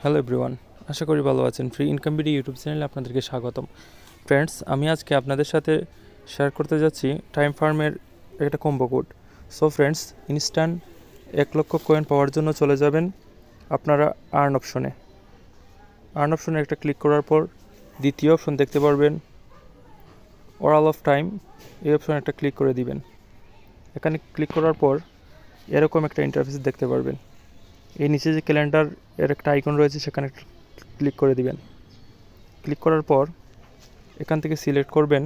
Hello everyone, আশা করি ভালো আছেন। ফ্রি ইনকাম ভিডিও ইউটিউব চ্যানেলে আপনাদেরকে স্বাগতম। ফ্রেন্ডস, আমি আজকে আপনাদের সাথে শেয়ার করতে যাচ্ছি টাইম ফার্মের একটা combo code. So friends, instant 1,00,000 coin পাওয়ার জন্য চলে যাবেন আপনারা আর্ন অপশনে। আর্ন অপশনে একটা ক্লিক করার পর দ্বিতীয় অপশন দেখতে পারবেন অল অফ টাইম, এই অপশনে একটা ক্লিক করে দিবেন। এখানে ক্লিক করার পর এরকম একটা ইন্টারফেস দেখতে পারবেন। এই নিচে যে ক্যালেন্ডার এর একটা আইকন রয়েছে সেখানে ক্লিক করে দিবেন। ক্লিক করার পর এখান থেকে সিলেক্ট করবেন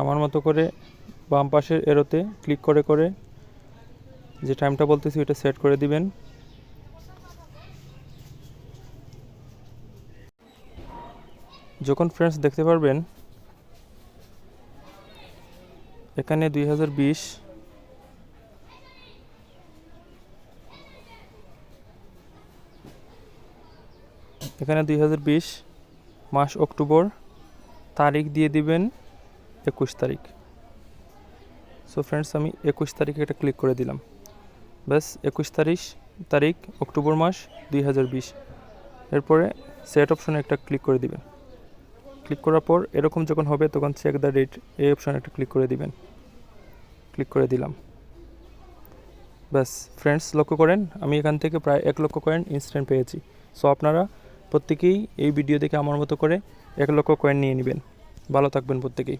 আমার মতো করে বাম পাশের এরোতে ক্লিক করে করে যে টাইমটা বলতেছি ওটা সেট করে দিবেন। যখন ফ্রেন্ডস দেখতে পারবেন এখানে 2020 মাস অক্টোবর, তারিখ দিয়ে দিবেন 21 তারিখ। সো ফ্রেন্ডস, আমি 21 তারিখে এটা ক্লিক করে দিলাম। ব্যাস 21 তারিখ অক্টোবর মাস 2020। এরপরে সেট অপশনে একটা ক্লিক করে দিবেন। ক্লিক করার পর এরকম যখন হবে তখন চেক দ্য ডেট, এই অপশনে একটা ক্লিক করে দিবেন। ক্লিক করে দিলাম। ব্যাস ফ্রেন্ডস, লক্ষ্য করেন আমি এখান থেকে প্রায় 1,00,000 কয়েন ইনস্ট্যান্ট পেয়েছি। সো আপনারা প্রত্যেকেই এই ভিডিও দেখে আমার মতো করে 1,00,000 কয়েন নিয়ে নেবেন। ভালো থাকবেন প্রত্যেকেই।